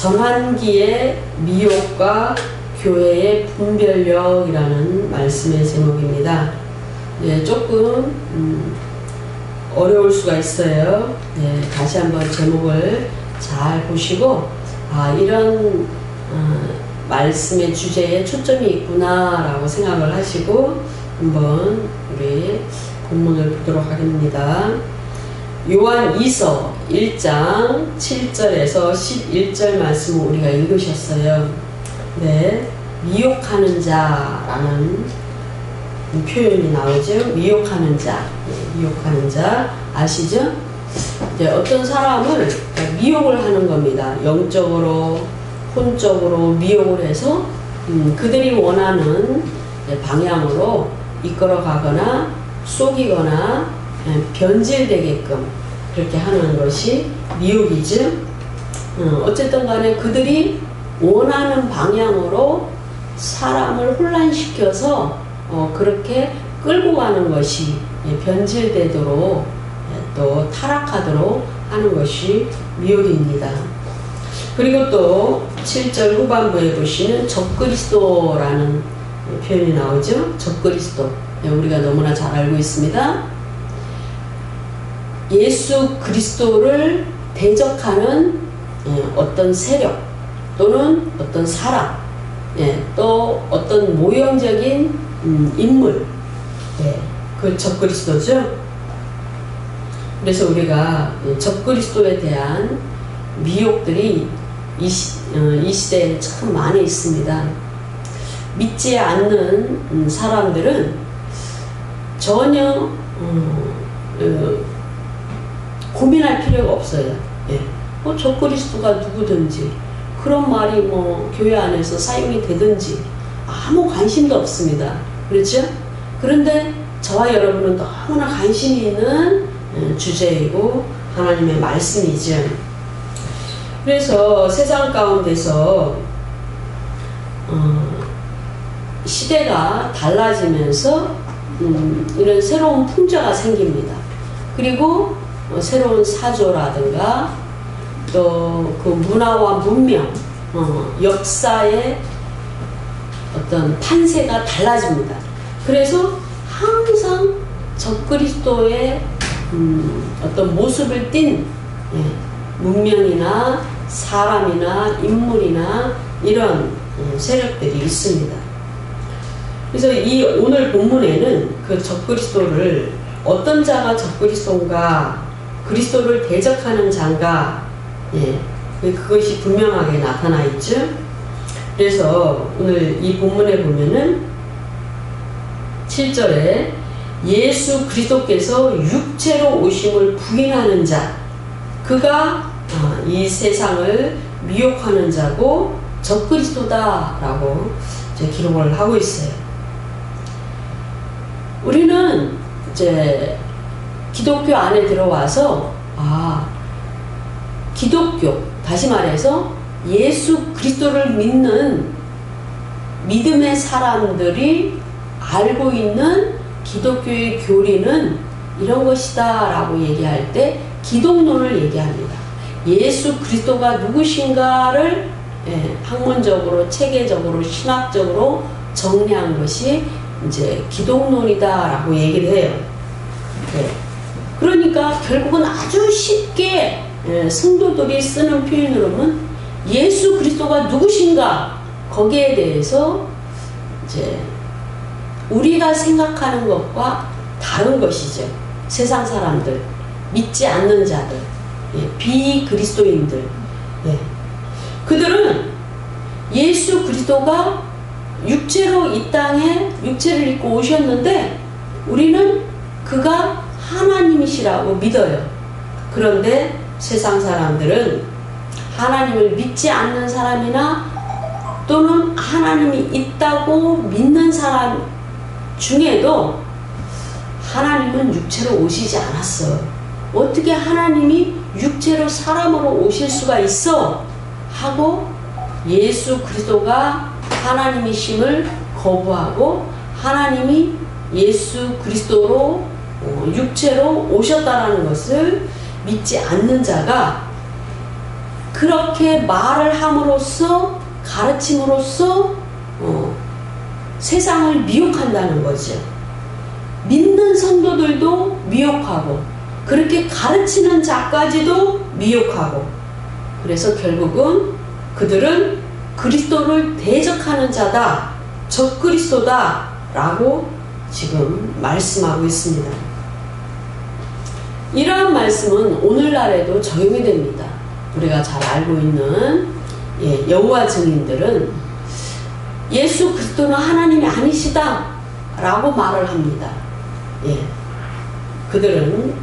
전환기의 미혹과 교회의 분별력이라는 말씀의 제목입니다. 네, 조금 어려울 수가 있어요. 네, 다시 한번 제목을 잘 보시고 이런 말씀의 주제에 초점이 있구나 라고 생각을 하시고 한번 우리 본문을 보도록 하겠습니다. 요한 2서 1장 7절에서 11절 말씀을 우리가 읽으셨어요. 네, 미혹하는 자라는 표현이 나오죠. 미혹하는 자, 미혹하는 자 아시죠? 이제 어떤 사람을 미혹을 하는 겁니다. 영적으로, 혼적으로 미혹을 해서 그들이 원하는 방향으로 이끌어가거나 속이거나 변질되게끔 그렇게 하는 것이 미혹이죠. 어쨌든 간에 그들이 원하는 방향으로 사람을 혼란시켜서 그렇게 끌고 가는 것이 변질되도록 또 타락하도록 하는 것이 미혹입니다. 그리고 또 7절 후반부에 보시면 적그리스도라는 표현이 나오죠. 적그리스도. 우리가 너무나 잘 알고 있습니다. 예수 그리스도를 대적하는 어떤 세력 또는 어떤 사람, 또 어떤 모형적인 인물, 그 적그리스도죠. 그래서 우리가 적그리스도에 대한 미혹들이 이 시대에 참 많이 있습니다. 믿지 않는 사람들은 전혀 고민할 필요가 없어요. 적그리스도가 누구든지 그런 말이 교회 안에서 사용이 되든지 아무 관심도 없습니다. 그렇죠? 그런데 저와 여러분은 너무나 관심이 있는 주제이고 하나님의 말씀이죠. 그래서 세상 가운데서 시대가 달라지면서 이런 새로운 풍자가 생깁니다. 그리고 새로운 사조라든가 또 그 문화와 문명, 역사의 어떤 판세가 달라집니다. 그래서 항상 적그리스도의 어떤 모습을 띤 문명이나 사람이나 인물이나 이런 세력들이 있습니다. 그래서 이 오늘 본문에는 그 적그리스도를 어떤 자가 적그리스도인가, 그리스도를 대적하는 자인가, 그것이 분명하게 나타나 있죠. 그래서 오늘 이 본문에 보면은 7절에 예수 그리스도께서 육체로 오심을 부인하는 자, 그가 이 세상을 미혹하는 자고 적그리스도다라고 기록을 하고 있어요. 우리는 이제 기독교 안에 들어와서 기독교, 다시 말해서 예수 그리스도를 믿는 믿음의 사람들이 알고 있는 기독교의 교리는 이런 것이다 라고 얘기할 때 기독론을 얘기합니다. 예수 그리스도가 누구신가를 학문적으로, 체계적으로, 신학적으로 정리한 것이 이제 기독론이다 라고 얘기를 해요. 그러니까 결국은 아주 쉽게 성도들이 쓰는 표현으로는 예수 그리스도가 누구신가, 거기에 대해서 이제 우리가 생각하는 것과 다른 것이죠. 세상 사람들, 믿지 않는 자들, 비그리스도인들, 그들은 예수 그리스도가 육체로 이 땅에 육체를 입고 오셨는데 우리는 그가 하나님이시라고 믿어요. 그런데 세상 사람들은 하나님을 믿지 않는 사람이나 또는 하나님이 있다고 믿는 사람 중에도 하나님은 육체로 오시지 않았어. 어떻게 하나님이 육체로 사람으로 오실 수가 있어? 하고 예수 그리스도가 하나님이심을 거부하고 하나님이 예수 그리스도로 육체로 오셨다라는 것을 믿지 않는 자가 그렇게 말을 함으로써 가르침으로써 세상을 미혹한다는 거죠. 믿는 성도들도 미혹하고 그렇게 가르치는 자까지도 미혹하고 그래서 결국은 그들은 그리스도를 대적하는 자다, 적그리스도다 라고 지금 말씀하고 있습니다. 이러한 말씀은 오늘날에도 적용이 됩니다. 우리가 잘 알고 있는 여호와 증인들은 예수 그리스도는 하나님이 아니시다 라고 말을 합니다. 그들은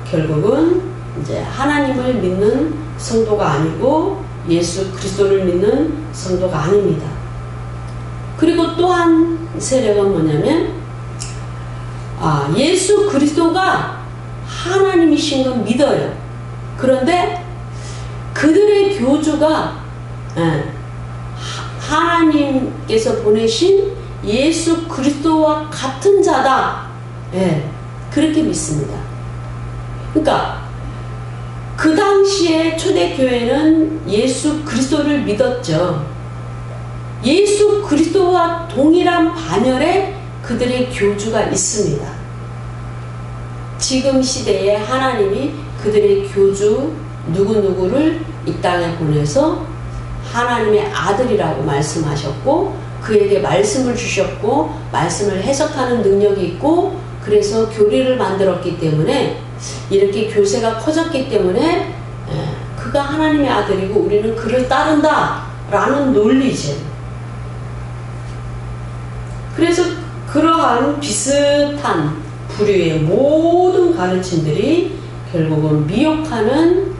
결국은 이제 하나님을 믿는 성도가 아니고 예수 그리스도를 믿는 성도가 아닙니다. 그리고 또한 세력은 뭐냐면 예수 그리스도가 하나님이신 건 믿어요. 그런데 그들의 교주가 하나님께서 보내신 예수 그리스도와 같은 자다. 그렇게 믿습니다. 그러니까 그 당시에 초대교회는 예수 그리스도를 믿었죠. 예수 그리스도와 동일한 반열에 그들의 교주가 있습니다. 지금 시대에 하나님이 그들의 교주 누구누구를 이 땅에 보내서 하나님의 아들이라고 말씀하셨고 그에게 말씀을 주셨고 말씀을 해석하는 능력이 있고 그래서 교리를 만들었기 때문에 이렇게 교세가 커졌기 때문에 그가 하나님의 아들이고 우리는 그를 따른다 라는 논리죠. 그래서 그러한 비슷한 부류의 모든 가르침들이 결국은 미혹하는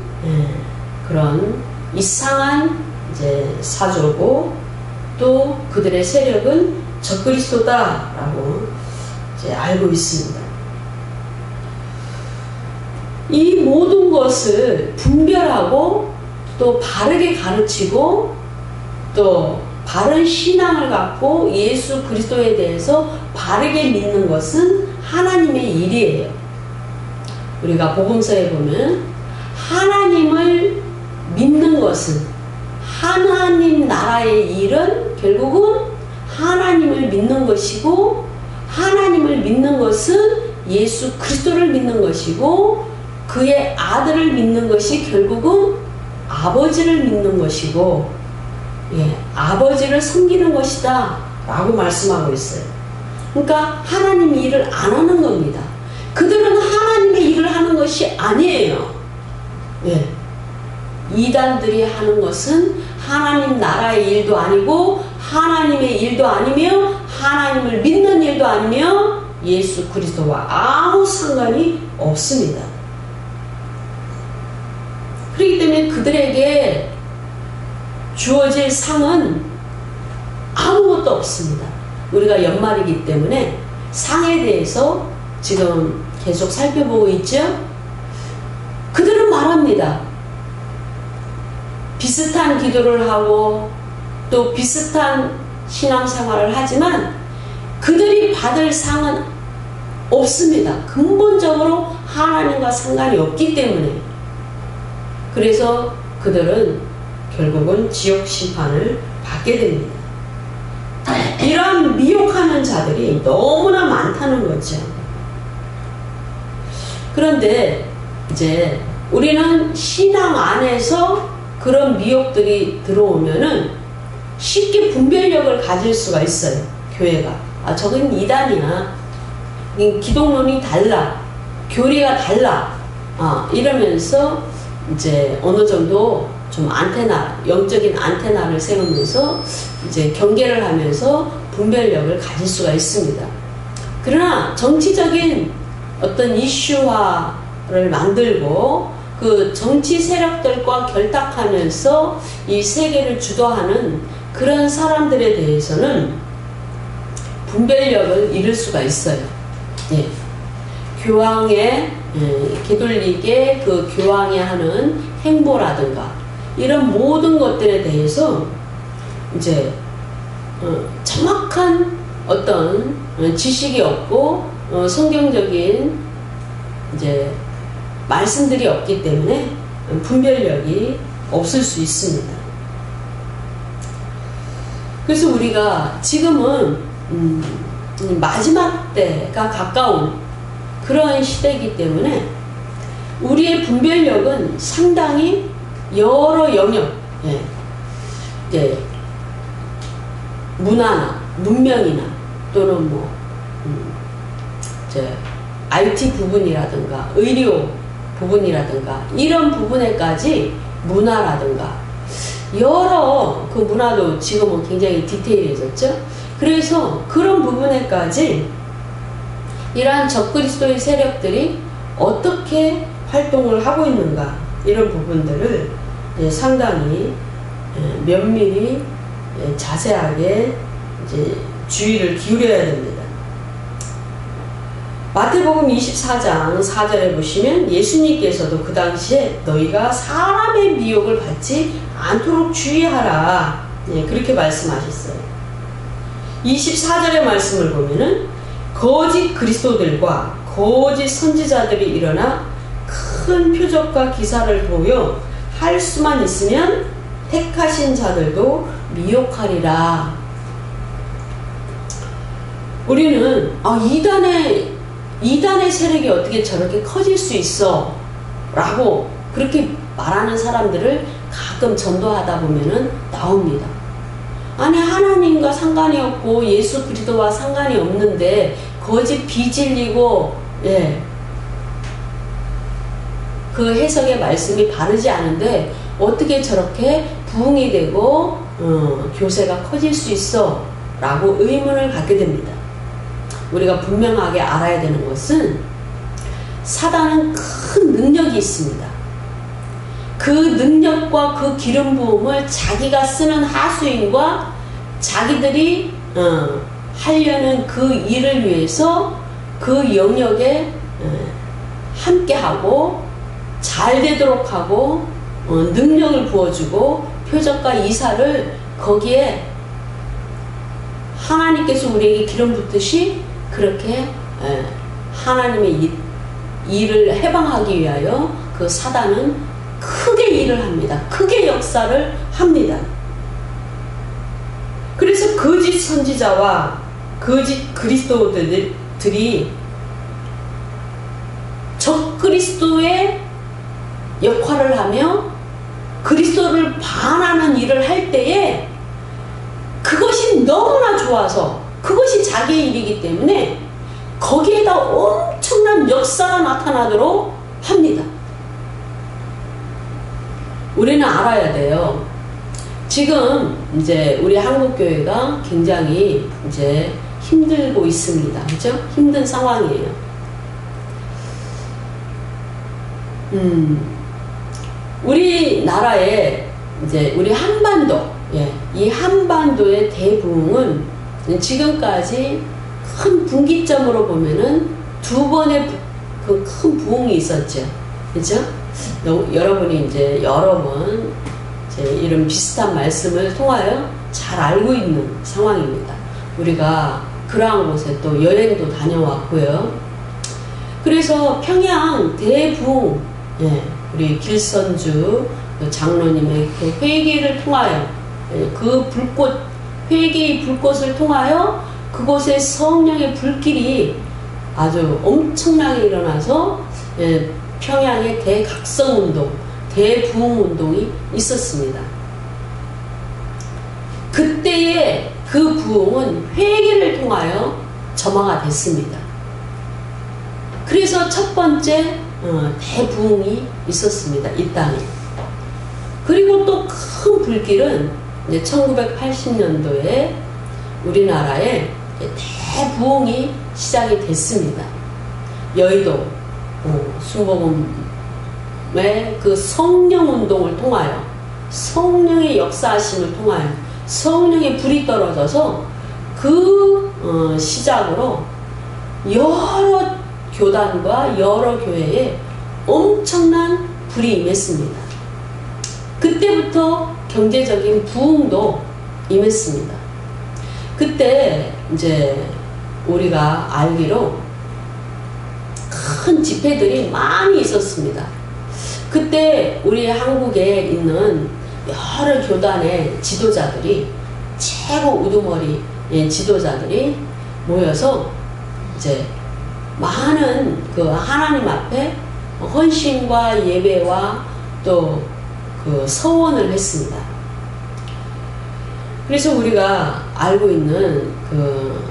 그런 이상한 이제 사조고 또 그들의 세력은 적그리스도다라고 이제 알고 있습니다. 이 모든 것을 분별하고 또 바르게 가르치고 또 바른 신앙을 갖고 예수 그리스도에 대해서 바르게 믿는 것은 하나님의 일이에요. 우리가 복음서에 보면 하나님을 믿는 것은 하나님 나라의 일은 결국은 하나님을 믿는 것이고 하나님을 믿는 것은 예수 그리스도를 믿는 것이고 그의 아들을 믿는 것이 결국은 아버지를 믿는 것이고 아버지를 섬기는 것이다 라고 말씀하고 있어요. 그러니까 하나님 일을 안 하는 겁니다. 그들은 하나님의 일을 하는 것이 아니에요. 이단들이 하는 것은 하나님 나라의 일도 아니고 하나님의 일도 아니며 하나님을 믿는 일도 아니며 예수 그리스도와 아무 상관이 없습니다. 그렇기 때문에 그들에게 주어질 상은 아무것도 없습니다. 우리가 연말이기 때문에 상에 대해서 지금 계속 살펴보고 있죠. 그들은 말합니다. 비슷한 기도를 하고 또 비슷한 신앙생활을 하지만 그들이 받을 상은 없습니다. 근본적으로 하나님과 상관이 없기 때문에. 그래서 그들은 결국은 지옥 심판을 받게 됩니다. 이런 미혹하는 자들이 너무나 많다는 거죠. 그런데 이제 우리는 신앙 안에서 그런 미혹들이 들어오면은 쉽게 분별력을 가질 수가 있어요. 교회가 저건 이단이야, 기독론이 달라, 교리가 달라, 이러면서 이제 어느 정도 좀 영적인 안테나를 세우면서 이제 경계를 하면서 분별력을 가질 수가 있습니다. 그러나 정치적인 어떤 이슈화를 만들고 그 정치 세력들과 결탁하면서 이 세계를 주도하는 그런 사람들에 대해서는 분별력을 잃을 수가 있어요. 교황의 게돌릭의 그 교황이 하는 행보라든가 이런 모든 것들에 대해서 이제 정확한 어떤 지식이 없고 성경적인 이제 말씀들이 없기 때문에 분별력이 없을 수 있습니다. 그래서 우리가 지금은 마지막 때가 가까운 그런 시대이기 때문에 우리의 분별력은 상당히 여러 영역, 이제 문화나 문명이나 또는 뭐 IT 부분이라든가 의료 부분이라든가 이런 부분에까지 문화라든가 여러 그 문화도 지금은 굉장히 디테일해졌죠. 그래서 그런 부분에까지 이러한 적그리스도의 세력들이 어떻게 활동을 하고 있는가 이런 부분들을 상당히 면밀히 자세하게 이제 주의를 기울여야 됩니다. 마태복음 24장 4절에 보시면 예수님께서도 그 당시에 너희가 사람의 미혹을 받지 않도록 주의하라, 그렇게 말씀하셨어요. 24절의 말씀을 보면은 거짓 그리스도들과 거짓 선지자들이 일어나 큰 표적과 기사를 보여 할 수만 있으면 택하신 자들도 미혹하리라. 우리는 이단의 세력이 어떻게 저렇게 커질 수 있어 라고 그렇게 말하는 사람들을 가끔 전도하다 보면은 나옵니다. 아니 하나님과 상관이 없고 예수 그리스도와 상관이 없는데 거짓 비질리고 그 해석의 말씀이 바르지 않은데 어떻게 저렇게 부흥이 되고 교세가 커질 수 있어 라고 의문을 갖게 됩니다. 우리가 분명하게 알아야 되는 것은 사단은 큰 능력이 있습니다. 그 능력과 그 기름 부음을 자기가 쓰는 하수인과 자기들이 하려는 그 일을 위해서 그 영역에 함께하고 잘 되도록 하고 능력을 부어주고 표적과 이사를 거기에 하나님께서 우리에게 기름 붓듯이 그렇게 하나님의 일을 해방하기 위하여 그 사단은 크게 일을 합니다. 크게 역사를 합니다. 그래서 거짓 선지자와 거짓 그리스도들이 적그리스도의 역할을 하며 그리스도를 반하는 일을 할 때에 그것이 너무나 좋아서 그것이 자기의 일이기 때문에 거기에다 엄청난 역사가 나타나도록 합니다. 우리는 알아야 돼요. 지금 이제 우리 한국교회가 굉장히 이제 힘들고 있습니다. 그죠? 힘든 상황이에요. 우리나라에 이제 우리 한반도, 이 한반도의 대부흥은 지금까지 큰 분기점으로 보면은 두 번의 그 큰 부흥이 있었죠. 그죠? 여러분이 이제 여러 번 이런 비슷한 말씀을 통하여 잘 알고 있는 상황입니다. 우리가 그러한 곳에 또 여행도 다녀왔고요. 그래서 평양 대부흥, 우리 길선주 장로님의 그 회개를 통하여 그 불꽃, 회개의 불꽃을 통하여 그곳에 성령의 불길이 아주 엄청나게 일어나서 평양의 대각성운동, 대부흥운동이 있었습니다. 그때의 그 부흥은 회개를 통하여 점화가 됐습니다. 그래서 첫 번째 대부흥이 있었습니다. 이 땅에. 그리고 또 큰 불길은 이제 1980년도에 우리나라에 대부흥이 시작이 됐습니다. 여의도 순복음의 그 성령운동을 통하여 성령의 역사하심을 통하여 성령의 불이 떨어져서 그 시작으로 여러 교단과 여러 교회에 엄청난 불이 임했습니다. 그때부터 경제적인 부흥도 임했습니다. 그때 이제 우리가 알기로 큰 집회들이 많이 있었습니다. 그때 우리 한국에 있는 여러 교단의 지도자들이, 최고 우두머리 지도자들이 모여서 이제 많은 그 하나님 앞에 헌신과 예배와 또 그 서원을 했습니다. 그래서 우리가 알고 있는 그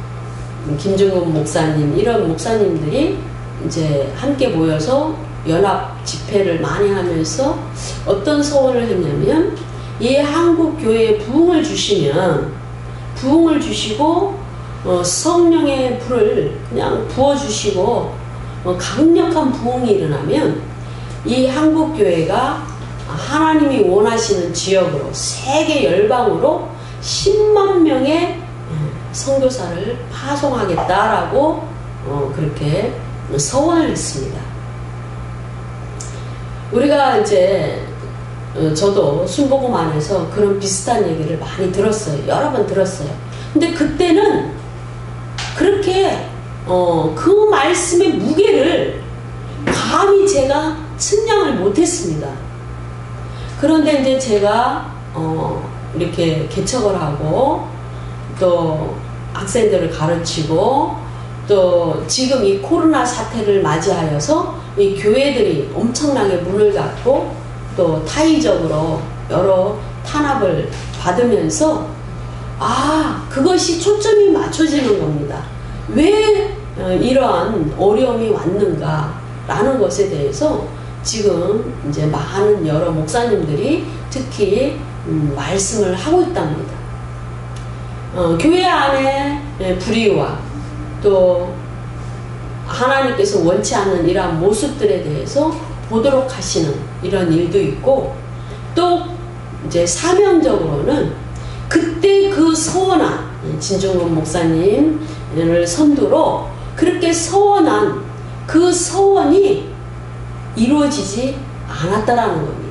김중근 목사님, 이런 목사님들이 이제 함께 모여서 연합 집회를 많이 하면서 어떤 서원을 했냐면, 이 한국 교회에 부흥을 주시면, 부흥을 주시고 성령의 불을 그냥 부어주시고 강력한 부흥이 일어나면 이 한국 교회가 하나님이 원하시는 지역으로, 세계 열방으로 10만 명의 선교사를 파송하겠다라고 그렇게 서원을 했습니다. 우리가 이제 저도 순복음 안에서 그런 비슷한 얘기를 많이 들었어요. 여러 번 들었어요. 근데 그때는 그렇게 그 말씀의 무게를 감히 제가 측량을 못했습니다. 그런데 이제 제가 이렇게 개척을 하고 또 학생들을 가르치고 또 지금 이 코로나 사태를 맞이하여서 이 교회들이 엄청나게 문을 닫고 또 타의적으로 여러 탄압을 받으면서, 그것이 초점이 맞춰지는 겁니다. 왜 이러한 어려움이 왔는가라는 것에 대해서 지금 이제 많은 여러 목사님들이 특히 말씀을 하고 있답니다. 교회 안에 불의와 또 하나님께서 원치 않는 이러한 모습들에 대해서 보도록 하시는 이런 일도 있고, 또 이제 사명적으로는 그때 그 서원한 진중근 목사님을 선두로 그렇게 서원한 그 서원이 이루어지지 않았다라는 겁니다.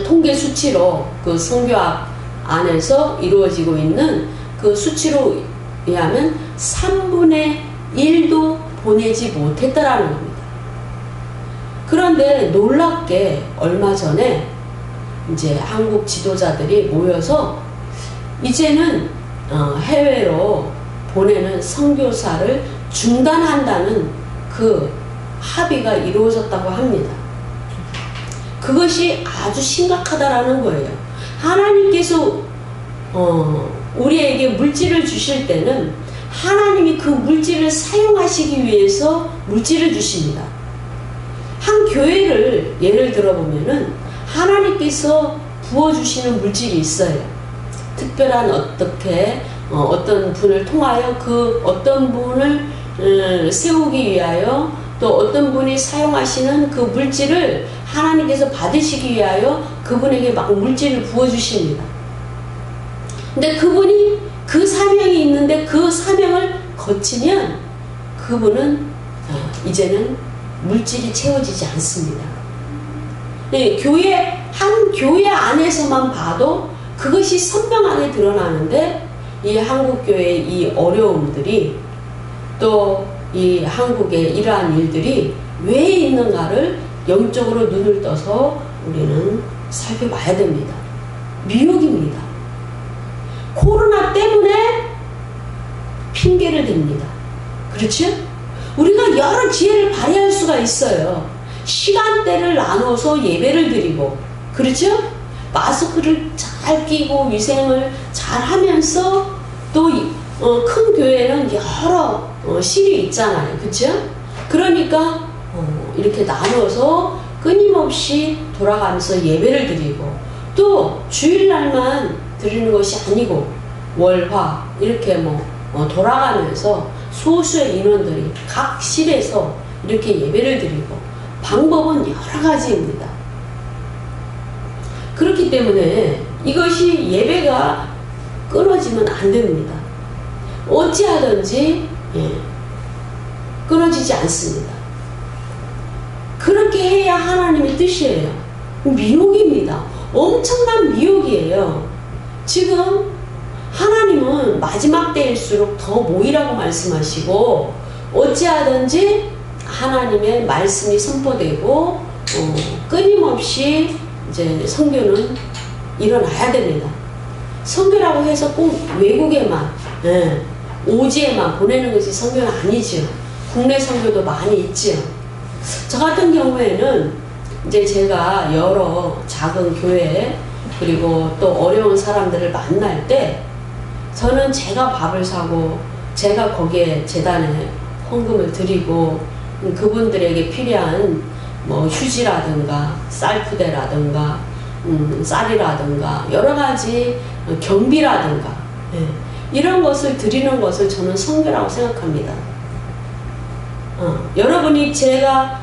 통계 수치로 그 선교학 안에서 이루어지고 있는 그 수치로 의하면 3분의 1도 보내지 못했다라는 겁니다. 그런데 놀랍게 얼마 전에 이제 한국 지도자들이 모여서 이제는 해외로 보내는 선교사를 중단한다는 그 합의가 이루어졌다고 합니다. 그것이 아주 심각하다라는 거예요. 하나님께서 우리에게 물질을 주실 때는 하나님이 그 물질을 사용하시기 위해서 물질을 주십니다. 한 교회를 예를 들어보면은 하나님께서 부어주시는 물질이 있어요. 특별한 어떤 분을 통하여 그 어떤 분을 세우기 위하여, 또 어떤 분이 사용하시는 그 물질을 하나님께서 받으시기 위하여 그분에게 막 물질을 부어주십니다. 근데 그분이 그 사명이 있는데 그 사명을 거치면 그분은 이제는 물질이 채워지지 않습니다. 네, 한 교회 안에서만 봐도 그것이 선명하게 드러나는데, 이 한국교회의 이 어려움들이, 또 이 한국의 이러한 일들이 왜 있는가를 영적으로 눈을 떠서 우리는 살펴봐야 됩니다. 미혹입니다. 코로나 때문에 핑계를 댑니다. 그렇죠? 우리가 여러 지혜를 발휘할 수가 있어요. 시간대를 나눠서 예배를 드리고, 그렇죠? 마스크를 잘 끼고 위생을 잘 하면서, 또 큰 교회는 여러 실이 있잖아요. 그렇죠? 그러니까 이렇게 나눠서 끊임없이 돌아가면서 예배를 드리고, 또 주일날만 드리는 것이 아니고 월화 이렇게 돌아가면서 소수의 인원들이 각 실에서 이렇게 예배를 드리고, 방법은 여러 가지입니다. 그렇기 때문에 이것이 예배가 끊어지면 안 됩니다. 어찌하든지 끊어지지 않습니다. 그렇게 해야 하나님의 뜻이에요. 미혹입니다. 엄청난 미혹이에요. 지금 하나님은 마지막 때일수록 더 모이라고 말씀하시고, 어찌하든지 하나님의 말씀이 선포되고 끊임없이 이제 선교는 일어나야 됩니다. 선교라고 해서 꼭 외국에만, 오지에만 보내는 것이 선교는 아니죠. 국내 선교도 많이 있지요. 저 같은 경우에는 이제 제가 여러 작은 교회 그리고 또 어려운 사람들을 만날 때 저는 제가 밥을 사고 제가 거기에 재단에 헌금을 드리고 그분들에게 필요한 뭐 휴지라든가 쌀푸대라든가 쌀이라든가 여러 가지 경비라든가 이런 것을 드리는 것을 저는 선교라고 생각합니다. 여러분이 제가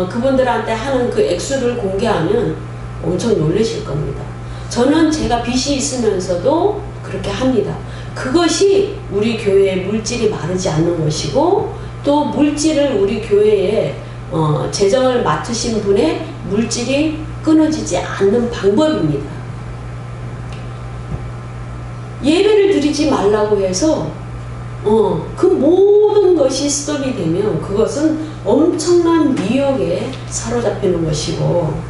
그분들한테 하는 그 액수를 공개하면 엄청 놀라실 겁니다. 저는 제가 빚이 있으면서도 그렇게 합니다. 그것이 우리 교회의 물질이 마르지 않는 것이고 또 물질을 우리 교회에 재정을 맡으신 분의 물질이 끊어지지 않는 방법입니다. 예배를 드리지 말라고 해서 그 모든 것이 스톱이 되면 그것은 엄청난 미혹에 사로잡히는 것이고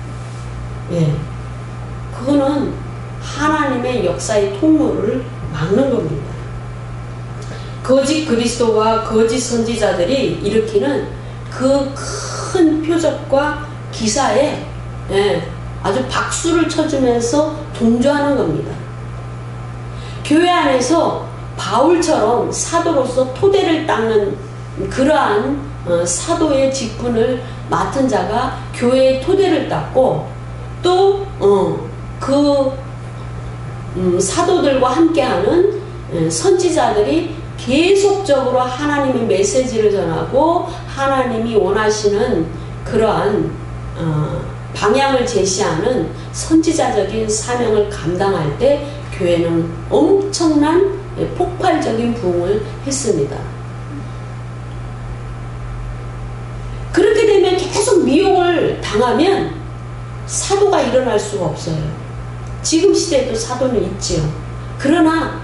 그거는 하나님의 역사의 통로를 막는 겁니다. 거짓 그리스도와 거짓 선지자들이 일으키는 그 큰 표적과 기사에 아주 박수를 쳐주면서 동조하는 겁니다. 교회 안에서 바울처럼 사도로서 토대를 닦는 그러한 사도의 직분을 맡은 자가 교회의 토대를 닦고 또 사도들과 함께하는 선지자들이 계속적으로 하나님의 메시지를 전하고 하나님이 원하시는 그러한 방향을 제시하는 선지자적인 사명을 감당할 때 교회는 엄청난 폭발적인 부흥을 했습니다. 그렇게 되면 계속 미혹을 당하면 사도가 일어날 수가 없어요. 지금 시대에도 사도는 있지요. 그러나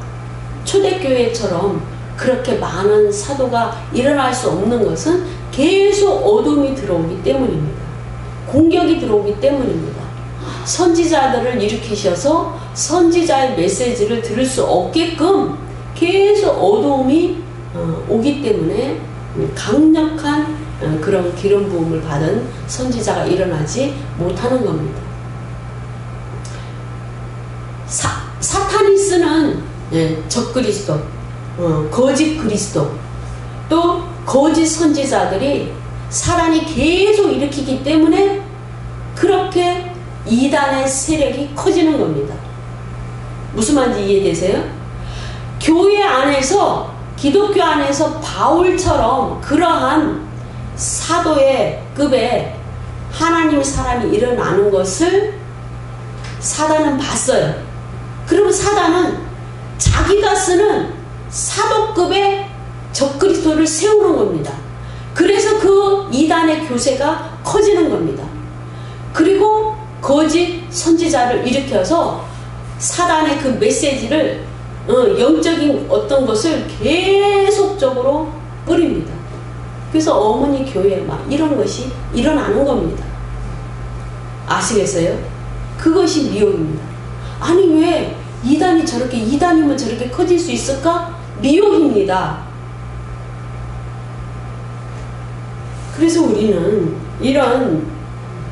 초대교회처럼 그렇게 많은 사도가 일어날 수 없는 것은 계속 어둠이 들어오기 때문입니다. 공격이 들어오기 때문입니다. 선지자들을 일으키셔서 선지자의 메시지를 들을 수 없게끔 계속 어두움이 오기 때문에 강력한 그런 기름 부음을 받은 선지자가 일어나지 못하는 겁니다. 사탄이 쓰는 적그리스도, 거짓 그리스도, 또 거짓 선지자들이 사단이 계속 일으키기 때문에 그렇게 이단의 세력이 커지는 겁니다. 무슨 말인지 이해되세요? 교회 안에서, 기독교 안에서 바울처럼 그러한 사도의 급에 하나님의 사람이 일어나는 것을 사단은 봤어요. 그러면 사단은 자기가 쓰는 사도급의 적그리스도를 세우는 겁니다. 그래서 그 이단의 교세가 커지는 겁니다. 그리고 거짓 선지자를 일으켜서 사단의 그 메시지를 영적인 어떤 것을 계속적으로 뿌립니다. 그래서 어머니 교회에 막 이런 것이 일어나는 겁니다. 아시겠어요? 그것이 미혹입니다. 아니 왜 이단이 저렇게, 이단이면 저렇게 커질 수 있을까? 미혹입니다. 그래서 우리는 이런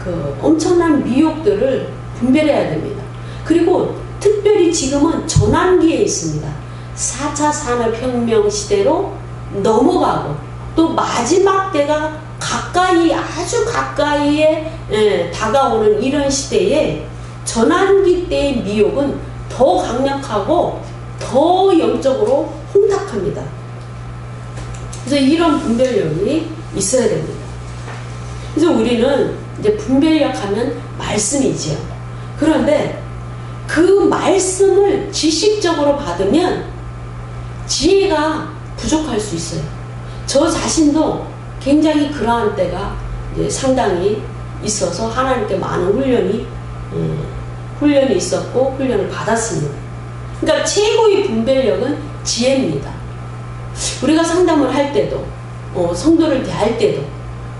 그 엄청난 미혹들을 분별해야 됩니다. 그리고 특별히 지금은 전환기에 있습니다. 4차 산업혁명 시대로 넘어가고 또 마지막 때가 가까이, 아주 가까이에 다가오는 이런 시대에 전환기 때의 미혹은 더 강력하고 더 영적으로 혼탁합니다. 그래서 이런 분별력이 있어야 됩니다. 그래서 우리는 이제 분별력 하면 말씀이지요. 그런데 그 말씀을 지식적으로 받으면 지혜가 부족할 수 있어요. 저 자신도 굉장히 그러한 때가 이제 상당히 있어서 하나님께 많은 훈련이 있었고 훈련을 받았습니다. 그러니까 최고의 분별력은 지혜입니다. 우리가 상담을 할 때도 성도를 대할 때도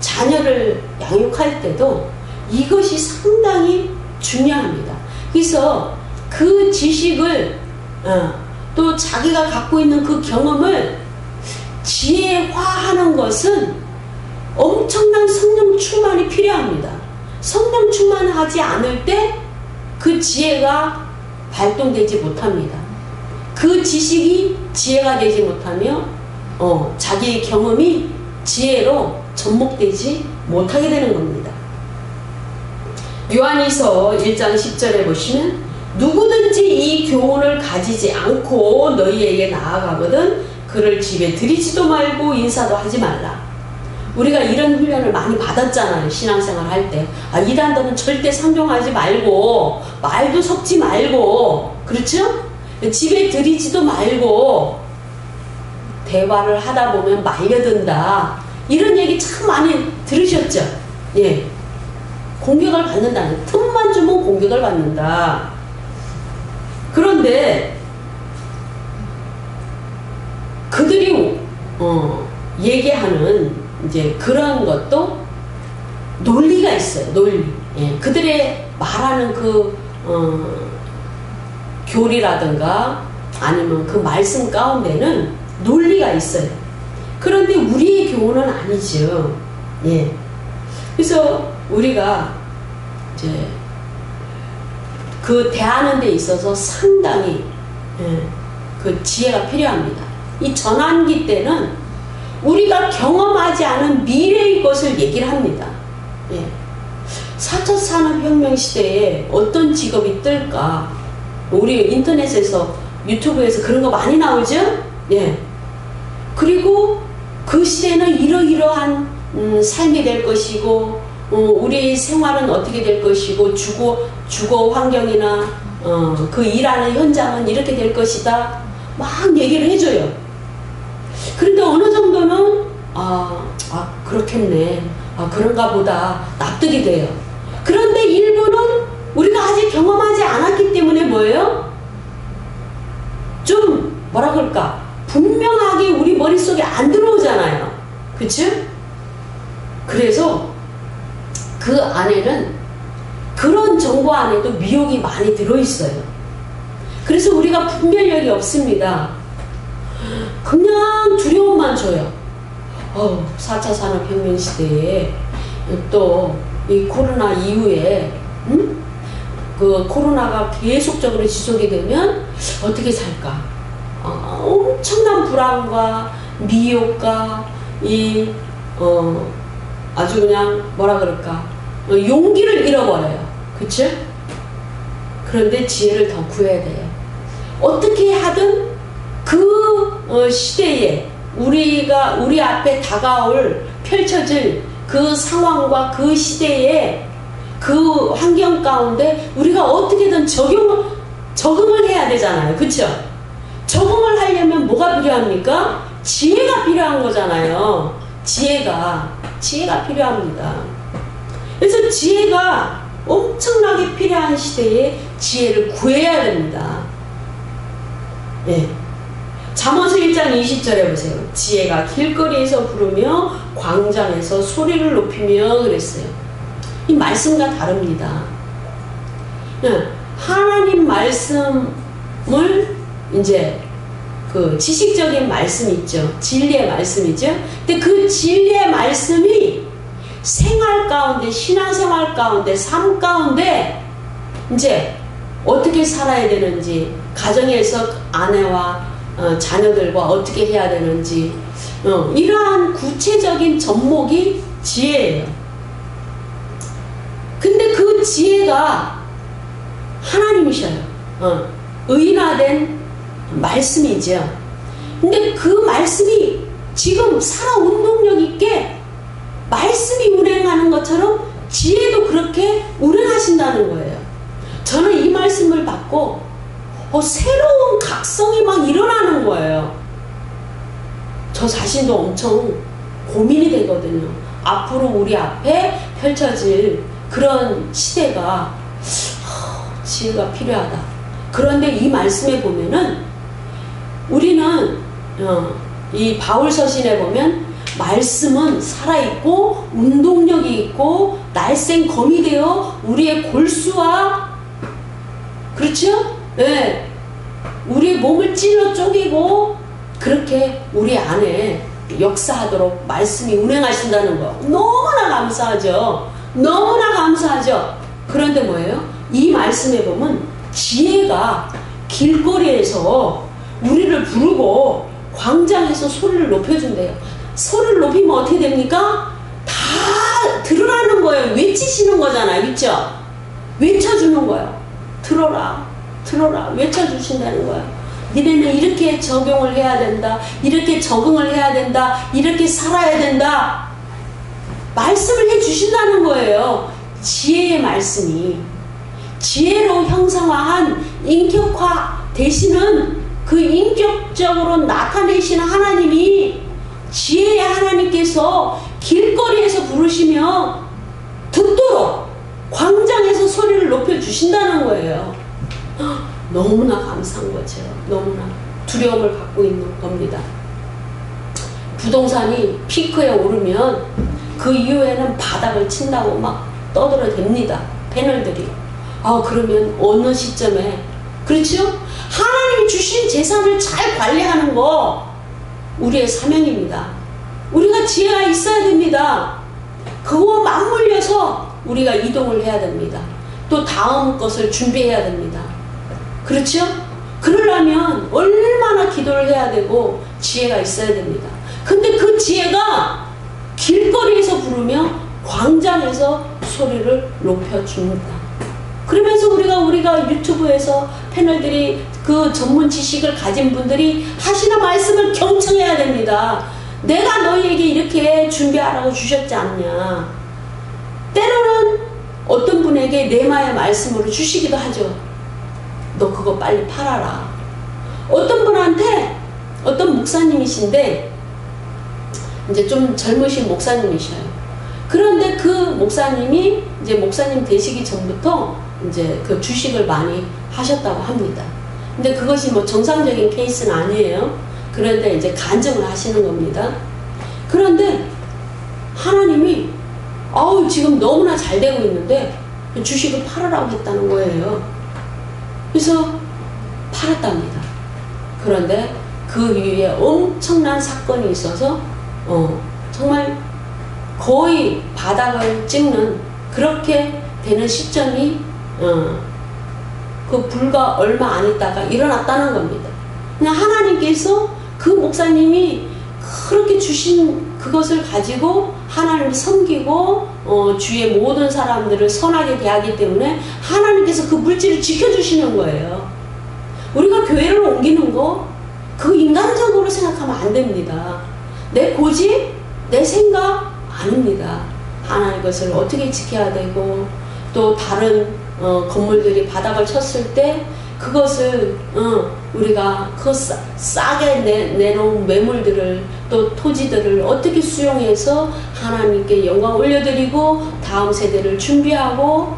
자녀를 양육할 때도 이것이 상당히 중요합니다. 그래서 그 지식을 또 자기가 갖고 있는 그 경험을 지혜화하는 것은 엄청난 성령 충만이 필요합니다. 성령 충만하지 않을 때 그 지혜가 발동되지 못합니다. 그 지식이 지혜가 되지 못하며 자기의 경험이 지혜로 접목되지 못하게 되는 겁니다. 요한이서 1장 10절에 보시면 누구든지 이 교훈을 가지지 않고 너희에게 나아가거든 그를 집에 들이지도 말고 인사도 하지 말라. 우리가 이런 훈련을 많이 받았잖아요. 신앙생활 할 때. 이단들은 절대 상종하지 말고 말도 섞지 말고 그렇죠? 집에 들이지도 말고 대화를 하다 보면 말려든다. 이런 얘기 참 많이 들으셨죠? 예. 공격을 받는다는 틈만 주면 공격을 받는다. 그런데 그들이 얘기하는 이제 그런 것도 논리가 있어요. 논리. 예. 그들의 말하는 그 교리라든가 아니면 그 말씀 가운데는 논리가 있어요. 그런데 우리의 교훈은 아니죠. 예. 그래서 우리가 이제 그 대하는 데 있어서 상당히 그 지혜가 필요합니다. 이 전환기 때는 우리가 경험하지 않은 미래의 것을 얘기를 합니다. 예. 4차 산업혁명 시대에 어떤 직업이 뜰까? 우리 인터넷에서 유튜브에서 그런 거 많이 나오죠? 예. 그리고 그 시대는 이러이러한 삶이 될 것이고 우리의 생활은 어떻게 될 것이고 주거 환경이나 그 일하는 현장은 이렇게 될 것이다. 막 얘기를 해줘요. 그런데 어느 정도는 그렇겠네. 그런가 보다 납득이 돼요. 그런데 일부는 우리가 아직 경험하지 않았기 때문에 뭐예요? 좀 뭐라 그럴까? 분명하게 우리 머릿속에 안 들어오잖아요. 그치? 그래서 그 안에는 그런 정보 안에도 미혹이 많이 들어있어요. 그래서 우리가 분별력이 없습니다. 그냥 두려움만 줘요. 4차 산업혁명 시대에 또 이 코로나 이후에 그 코로나가 계속적으로 지속이 되면 어떻게 살까? 엄청난 불안과 미혹과 아주 그냥 뭐라 그럴까? 용기를 잃어버려요. 그치? 그런데 지혜를 더 구해야 돼요. 어떻게 하든 그 시대에 우리 앞에 펼쳐질 그 상황과 그 시대에 그 환경 가운데 우리가 어떻게든 적응을 해야 되잖아요. 그쵸? 적응을 하려면 뭐가 필요합니까? 지혜가 필요한 거잖아요. 지혜가 필요합니다. 그래서 지혜가 엄청나게 필요한 시대에 지혜를 구해야 됩니다. 네. 잠언서 1장 20절에 보세요. 지혜가 길거리에서 부르며 광장에서 소리를 높이며 그랬어요. 이 말씀과 다릅니다. 하나님 말씀을 이제 그 지식적인 말씀이 있죠. 진리의 말씀이죠. 근데 그 진리의 말씀이 생활 가운데, 신앙생활 가운데, 삶 가운데 이제 어떻게 살아야 되는지, 가정에서 아내와 자녀들과 어떻게 해야 되는지, 이러한 구체적인 접목이 지혜예요. 근데 그 지혜가 하나님이셔요. 의인화된 말씀이죠. 근데 그 말씀이 지금 살아 운동력 있게 말씀이 운행하는 것처럼 지혜도 그렇게 운행하신다는 거예요. 저는 이 말씀을 받고 새로운 각성이 막 일어나는 거예요. 저 자신도 엄청 고민이 되거든요. 앞으로 우리 앞에 펼쳐질 그런 시대가 지혜가 필요하다. 그런데 이 말씀에 보면은 우리는 이 바울 서신에 보면 말씀은 살아있고 운동력이 있고 날쌘 검이 되어 우리의 골수와, 그렇죠? 네. 우리의 몸을 찔러 쪼개고 그렇게 우리 안에 역사하도록 말씀이 운행하신다는 거. 너무나 감사하죠. 너무나 감사하죠. 그런데 뭐예요? 이 말씀에 보면 지혜가 길거리에서 우리를 부르고 광장에서 소리를 높여준대요. 소리를 높이면 어떻게 됩니까? 다 들으라는 거예요. 외치시는 거잖아요. 그렇죠? 외쳐주는 거예요. 들어라, 들어라, 외쳐주신다는 거예요. 니네는 이렇게 적용을 해야 된다. 이렇게 적응을 해야 된다. 이렇게 살아야 된다. 말씀을 해주신다는 거예요. 지혜의 말씀이. 지혜로 형상화한 인격화 되시는 그 인격적으로 나타내시는 하나님이, 지혜의 하나님께서 길거리에서 부르시며 듣도록 광장에서 소리를 높여주신다는 거예요. 너무나 감사한 거죠. 너무나 두려움을 갖고 있는 겁니다. 부동산이 피크에 오르면 그 이후에는 바닥을 친다고 막 떠들어댑니다. 패널들이. 그러면 어느 시점에, 그렇죠? 하나님이 주신 재산을 잘 관리하는 거 우리의 사명입니다. 우리가 지혜가 있어야 됩니다. 그거 맞물려서 우리가 이동을 해야 됩니다. 또 다음 것을 준비해야 됩니다. 그렇죠? 그러려면 얼마나 기도를 해야 되고 지혜가 있어야 됩니다. 근데 그 지혜가 길거리에서 부르며 광장에서 소리를 높여줍니다. 그러면서 우리가 유튜브에서 패널들이 그 전문 지식을 가진 분들이 하시는 말씀을 경청해야 됩니다. 내가 너희에게 이렇게 준비하라고 주셨지 않냐. 때로는 어떤 분에게 레마의 말씀으로 주시기도 하죠. 너 그거 빨리 팔아라. 어떤 분한테, 어떤 목사님이신데 이제 좀 젊으신 목사님이셔요. 그런데 그 목사님이 이제 목사님 되시기 전부터 이제 그 주식을 많이 하셨다고 합니다. 근데 그것이 뭐 정상적인 케이스는 아니에요. 그런데 이제 간증을 하시는 겁니다. 그런데 하나님이 지금 너무나 잘 되고 있는데 주식을 팔으라고 했다는 거예요. 그래서 팔았답니다. 그런데 그 위에 엄청난 사건이 있어서 정말 거의 바닥을 찍는 그렇게 되는 시점이 그 불과 얼마 안 있다가 일어났다는 겁니다. 그냥 하나님께서 그 목사님이 그렇게 주신 그것을 가지고 하나님을 섬기고 주위의 모든 사람들을 선하게 대하기 때문에 하나님께서 그 물질을 지켜주시는 거예요. 우리가 교회를 옮기는 거 그 인간적으로 생각하면 안 됩니다. 내 고집, 내 생각 아닙니다. 하나님 것을 어떻게 지켜야 되고 또 다른 건물들이 바닥을 쳤을 때 그것을 우리가 그 싸게 내놓은 매물들을 또 토지들을 어떻게 수용해서 하나님께 영광 올려드리고 다음 세대를 준비하고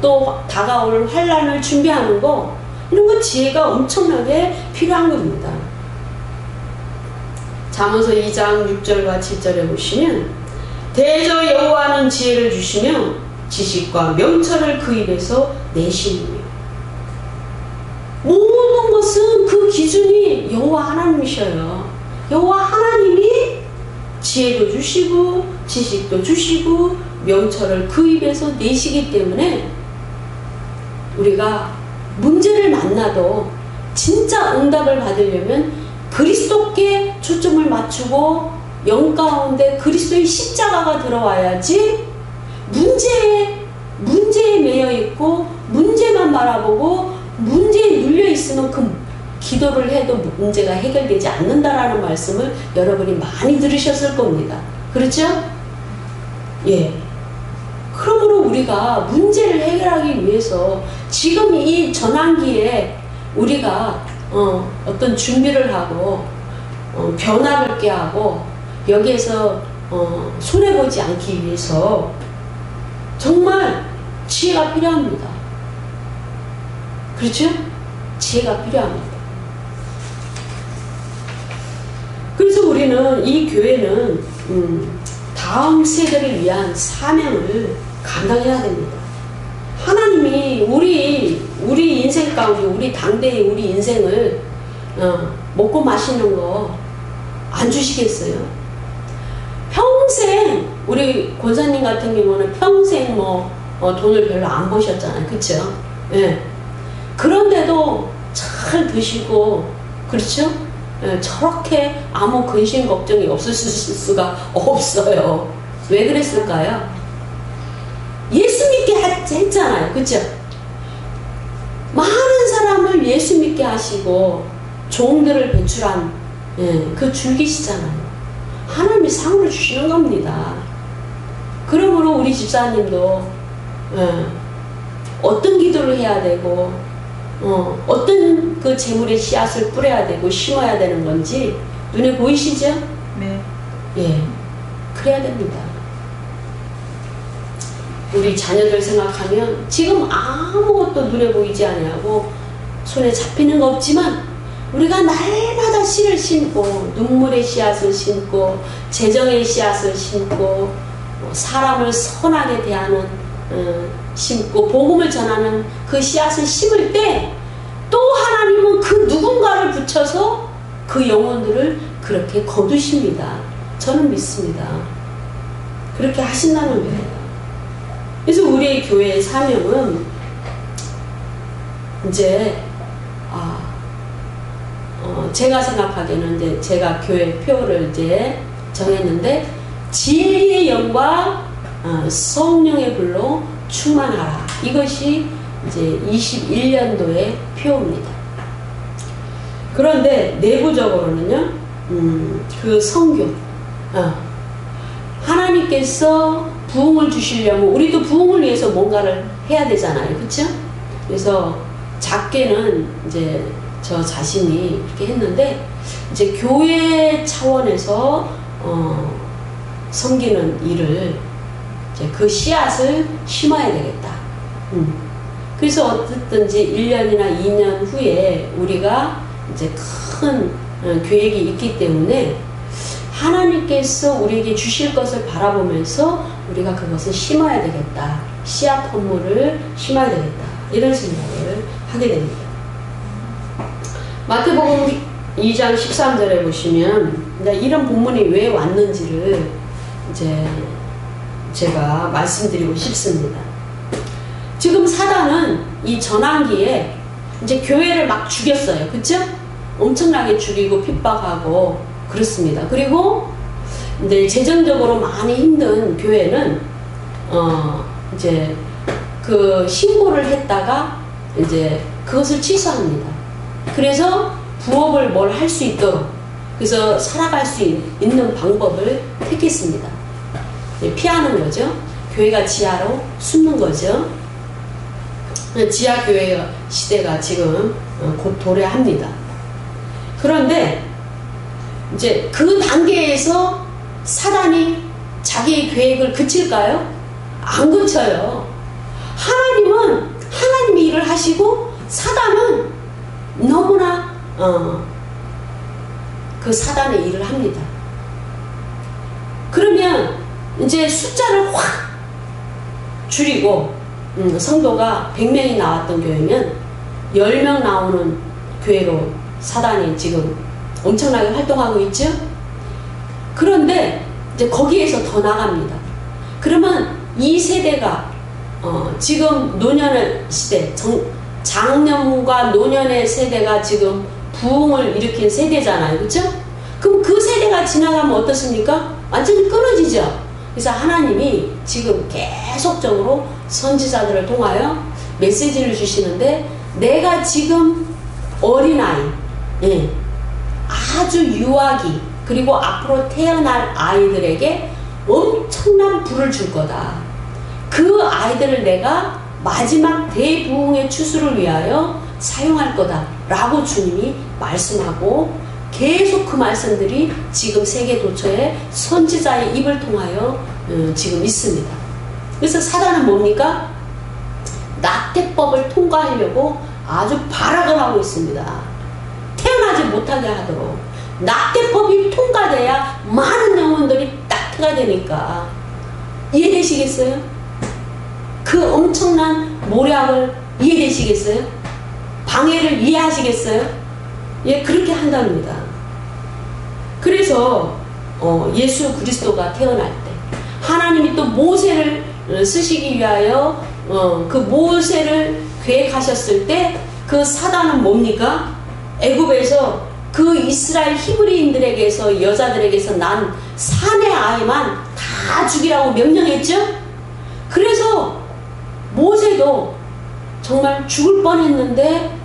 또 다가올 환란을 준비하는 거, 이런 거 지혜가 엄청나게 필요한 겁니다. 잠언서 2장 6절과 7절에 보시면 대저 여호와는 지혜를 주시며 지식과 명철을 그 입에서 내시느며. 모든 것은 그 기준이 여호와 하나님이셔요. 여호와 하나님이 지혜도 주시고 지식도 주시고 명철을 그 입에서 내시기 때문에 우리가 문제를 만나도 진짜 응답을 받으려면 그리스도께 초점을 맞추고 영 가운데 그리스도의 십자가가 들어와야지 문제에 매여 있고 문제만 바라보고 문제에 눌려 있으면 그 기도를 해도 문제가 해결되지 않는다라는 말씀을 여러분이 많이 들으셨을 겁니다. 그렇죠? 예. 그러므로 우리가 문제를 해결하기 위해서 지금 이 전환기에 우리가 어떤 준비를 하고 변화를 꾀하고 여기에서 손해보지 않기 위해서 정말 지혜가 필요합니다. 그렇죠? 지혜가 필요합니다. 그래서 우리는 이 교회는 다음 세대를 위한 사명을 감당해야 됩니다. 하나님이 우리 인생 가운데, 우리 당대의 우리 인생을 먹고 마시는 거 안 주시겠어요? 평생 우리 권사님 같은 경우는 평생 돈을 별로 안 버셨잖아요. 그쵸? 예. 그런데도 잘 드시고, 그렇죠? 예, 저렇게 아무 근심 걱정이 없으실 수가 없어요. 왜 그랬을까요? 예수 믿게 했잖아요. 그쵸? 많은 사람을 예수 믿게 하시고 종들을 배출한 그 줄기시잖아요. 하나님이 상을 주시는 겁니다. 그러므로 우리 집사님도 어떤 기도를 해야 되고 어떤 그 재물의 씨앗을 뿌려야 되고 심어야 되는 건지 눈에 보이시죠? 네. 예, 그래야 됩니다. 우리 자녀들 생각하면 지금 아무것도 눈에 보이지 아니하고 손에 잡히는 거 없지만 우리가 날마다 씨를 심고 눈물의 씨앗을 심고 재정의 씨앗을 심고 사람을 선하게 대하는 심고 복음을 전하는 그 씨앗을 심을 때 또 하나님은 그 누군가를 붙여서 그 영혼들을 그렇게 거두십니다. 저는 믿습니다. 그렇게 하신다는 거예요. 그래서 우리의 교회의 사명은 이제 제가 생각하기에는 이제 제가 교회 표를 이제 정했는데 진리의 영과 성령의 불로 충만하라. 이것이 이제 21년도의 표입니다. 그런데 내부적으로는요, 그 성경, 하나님께서 부흥을 주시려면 우리도 부흥을 위해서 뭔가를 해야 되잖아요. 그렇죠? 그래서 작게는 이제 저 자신이 이렇게 했는데 이제 교회 차원에서 섬기는 일을 이제 그 씨앗을 심어야 되겠다. 그래서 어쨌든지 1년이나 2년 후에 우리가 이제 큰 계획이 있기 때문에 하나님께서 우리에게 주실 것을 바라보면서 우리가 그것을 심어야 되겠다. 씨앗 헌물을 심어야 되겠다. 이런 생각을 하게 됩니다. 마태복음 2장 13절에 보시면 이런 본문이 왜 왔는지를 이제 제가 말씀드리고 싶습니다. 지금 사단은 이 전환기에 이제 교회를 막 죽였어요. 그쵸? 엄청나게 죽이고 핍박하고 그렇습니다. 그리고 이제 재정적으로 많이 힘든 교회는 이제 그 신고를 했다가 이제 그것을 취소합니다. 그래서 부업을 뭘 할 수 있도록 그래서 살아갈 수 있는 방법을 택했습니다. 피하는 거죠. 교회가 지하로 숨는 거죠. 지하교회 시대가 지금 곧 도래합니다. 그런데 이제 그 단계에서 사단이 자기의 계획을 그칠까요? 안 그쳐요. 하나님은 하나님의 일을 하시고 사단은 너무나 그 사단의 일을 합니다. 그러면 이제 숫자를 확 줄이고 성도가 100명이 나왔던 교회면 10명 나오는 교회로 사단이 지금 엄청나게 활동하고 있죠. 그런데 이제 거기에서 더 나갑니다. 그러면 이 세대가 지금 노년의 시대, 장년과 노년의 세대가 지금 부흥을 일으킨 세대잖아요. 그렇죠? 그럼 그 세대가 지나가면 어떻습니까? 완전히 끊어지죠. 그래서 하나님이 지금 계속적으로 선지자들을 통하여 메시지를 주시는데 내가 지금 어린아이, 아주 유아기 그리고 앞으로 태어날 아이들에게 엄청난 불을 줄 거다. 그 아이들을 내가 마지막 대부흥의 추수를 위하여 사용할 거다 라고 주님이 말씀하고 계속 그 말씀들이 지금 세계 도처에 선지자의 입을 통하여 지금 있습니다. 그래서 사단은 뭡니까? 낙태법을 통과하려고 아주 발악을 하고 있습니다. 태어나지 못하게 하도록 낙태법이 통과돼야 많은 영혼들이 낙태가 되니까 이해되시겠어요? 그 엄청난 모략을 이해되시겠어요? 방해를 이해하시겠어요? 예, 그렇게 한답니다. 그래서 예수 그리스도가 태어날 때 하나님이 또 모세를 쓰시기 위하여 그 모세를 계획하셨을 때 그 사단은 뭡니까? 애굽에서 그 이스라엘 히브리인들에게서 여자들에게서 난 산의 아이만 다 죽이라고 명령했죠? 그래서 모세도 정말 죽을 뻔했는데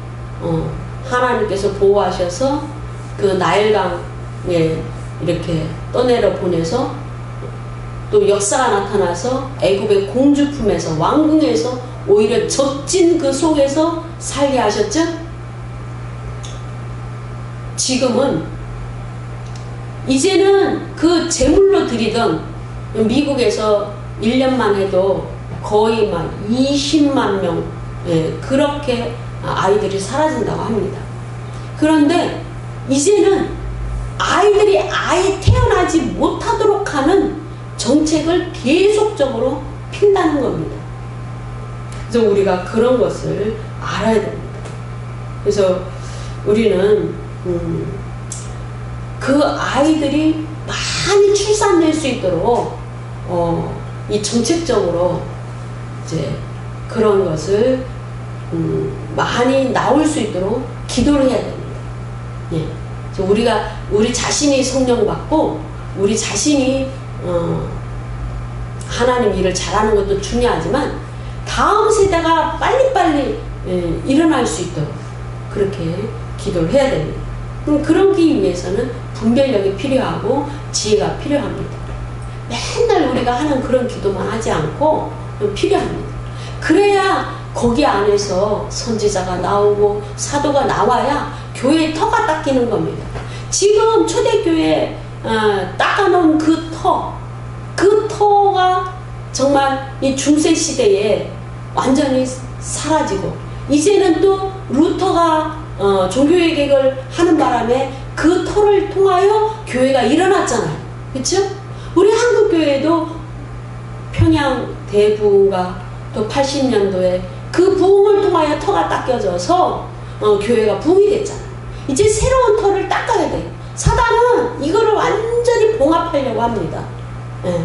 하나님께서 보호하셔서 그 나일강에 이렇게 떠내려 보내서 또 역사가 나타나서 애굽의 공주 품에서 왕궁에서 오히려 적진 그 속에서 살게 하셨죠? 지금은 이제는 그 제물로 드리던 미국에서 1년만 해도 거의 막 20만 명 그렇게 아이들이 사라진다고 합니다. 그런데 이제는 아이들이 아예 태어나지 못하도록 하는 정책을 계속적으로 핀다는 겁니다. 그래서 우리가 그런 것을 알아야 됩니다. 그래서 우리는 그 아이들이 많이 출산될 수 있도록 이 정책적으로 이제 그런 것을 많이 나올 수 있도록 기도를 해야 됩니다. 예. 우리가 우리 자신이 성령 받고 우리 자신이 하나님 일을 잘하는 것도 중요하지만 다음 세대가 빨리빨리 일어날 수 있도록 그렇게 기도를 해야 됩니다. 그러기 위해서는 분별력이 필요하고 지혜가 필요합니다. 맨날 우리가 하는 그런 기도만 하지 않고 필요합니다. 그래야 거기 안에서 선지자가 나오고 사도가 나와야 교회의 터가 닦이는 겁니다. 지금 초대교회에 닦아놓은 그 터가 정말 이 중세시대에 완전히 사라지고 이제는 또 루터가 종교개혁을 하는 바람에 그 터를 통하여 교회가 일어났잖아요. 그렇죠? 우리 한국교회도 평양 대부흥과 또 80년도에 그 부흥을 통하여 터가 닦여져서 교회가 부흥이 됐잖아요. 이제 새로운 터를 닦아야 돼요. 사단은 이거를 완전히 봉합하려고 합니다. 예.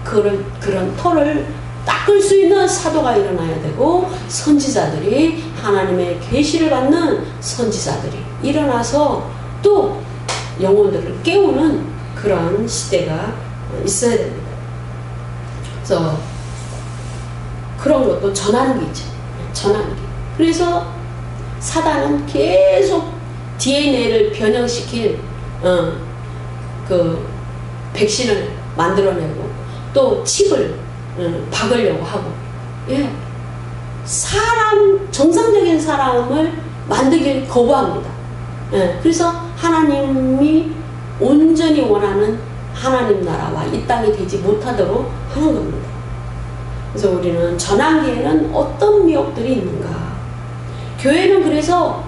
그런 터를 닦을 수 있는 사도가 일어나야 되고 선지자들이 하나님의 계시를 받는 선지자들이 일어나서 또 영혼들을 깨우는 그런 시대가 있어야 됩니다. 그래서 그런 것도 전환기죠. 전환기. 그래서 사단은 계속 DNA를 변형시킬 그 백신을 만들어내고 또 칩을 박으려고 하고, 예, 정상적인 사람을 만들길 거부합니다. 예, 그래서 하나님이 온전히 원하는 하나님 나라와 이 땅이 되지 못하도록 하는 겁니다. 그래서 우리는 전환기에는 어떤 미혹들이 있는가? 교회는 그래서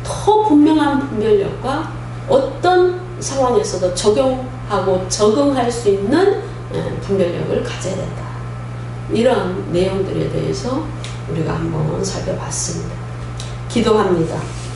더 분명한 분별력과 어떤 상황에서도 적용하고 적응할 수 있는 분별력을 가져야 된다. 이런 내용들에 대해서 우리가 한번 살펴봤습니다. 기도합니다.